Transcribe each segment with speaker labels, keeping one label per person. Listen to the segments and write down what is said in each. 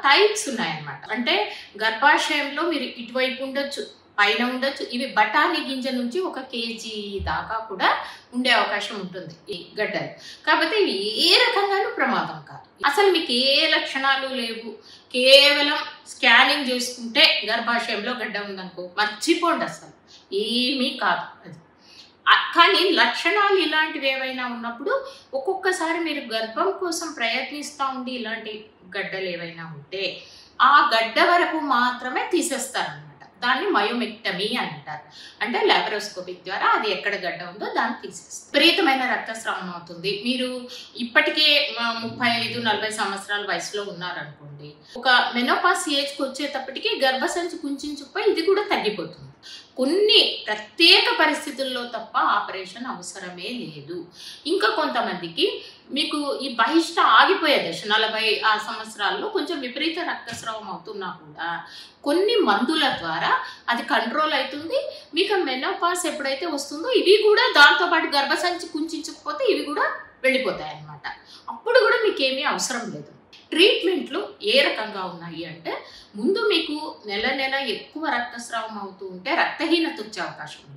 Speaker 1: Types ఉన్నాయన్నమాట. అంటే గర్భాశయంలో మీరు ఇటువైపు ఉండొచ్చు, పైన ఉండొచ్చు. ఇవి బఠానీ గింజ నుంచి 1 కేజీ దాకా కూడా ఉండే అవకాశం ఉంటుంది ఈ గడ్డలు. కాబట్టి ఇవి ఏ రకంగానూ ప్రమాదం కాదు. అసలు మీకు ఏ లక్షణాలు లేవు, కేవలం స్కానింగ్ చేసుకుంటే గర్భాశయంలో గడ్డ ఉందనుకో మర్చిపోండి, అసలు ఏమీ కాదు అది. కానీ లక్షణాలు ఇలాంటివి ఏవైనా ఉన్నప్పుడు ఒక్కొక్కసారి మీరు గర్భం కోసం ప్రయత్నిస్తూ ఉండి ఇలాంటి గడ్డలు ఏవైనా ఉంటే ఆ గడ్డ వరకు మాత్రమే తీసేస్తారన్నమాట. దాన్ని మయోమెక్టమీ అని అంటారు. అంటే లాపరోస్కోపిక్ ద్వారా అది ఎక్కడ గడ్డ ఉందో దాన్ని తీసేస్తారు. విపరీతమైన రక్తస్రావం అవుతుంది. మీరు ఇప్పటికే 35-40 సంవత్సరాల వయసులో ఉన్నారనుకోండి, ఒక మెనోపాస్ ఏజ్కి వచ్చేటప్పటికి గర్భసంచి కుంచుకుపోయి ఇది కూడా తగ్గిపోతుంది. కొన్ని ప్రత్యేక పరిస్థితుల్లో తప్ప ఆపరేషన్ అవసరమే లేదు. ఇంకా కొంతమందికి మీకు ఈ బహిష్ట ఆగిపోయే దశ 40 ఆ సంవత్సరాల్లో కొంచెం విపరీత రక్తస్రావం అవుతున్నా కూడా కొన్ని మందుల ద్వారా అది కంట్రోల్ అవుతుంది. మీకు మెనోపాస్ ఎప్పుడైతే వస్తుందో ఇవి కూడా దాంతోపాటు గర్భసంచి కుంచుకుపోతే ఇవి కూడా వెళ్ళిపోతాయి అన్నమాట. అప్పుడు కూడా మీకు ఏమీ అవసరం లేదు. ట్రీట్మెంట్లు ఏ రకంగా ఉన్నాయి అంటే, ముందు మీకు నెల ఎక్కువ రక్తస్రావం అవుతూ ఉంటే రక్తహీనత వచ్చే అవకాశం ఉంది.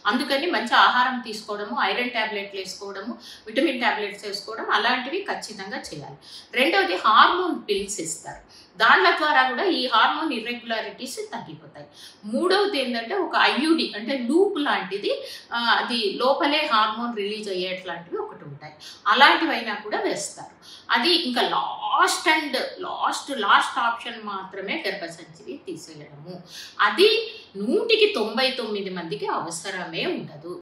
Speaker 1: అందుకని మంచి ఆహారం తీసుకోవడము, ఐరన్ ట్యాబ్లెట్లు వేసుకోవడము, విటమిన్ ట్యాబ్లెట్స్ వేసుకోవడం అలాంటివి ఖచ్చితంగా చేయాలి. రెండవది హార్మోన్ పిల్స్ ఇస్తారు. దానిల ద్వారా కూడా ఈ హార్మోన్ ఇర్రెగ్యులారిటీస్ తగ్గిపోతాయి. మూడవది ఏంటంటే ఒక ఐయుడి అంటే లూప్ లాంటిది, అది లోపలే హార్మోన్ రిలీజ్ అయ్యేట్లాంటివి ఒకటి ఉంటాయి. అలాంటివైనా కూడా వేస్తారు. అది ఇంకా లాస్ట్ ఆప్షన్ మాత్రమే గర్భసంచిని తీసేయడము. అది 100కి 99 మందికి అవసరమే ఉండదు.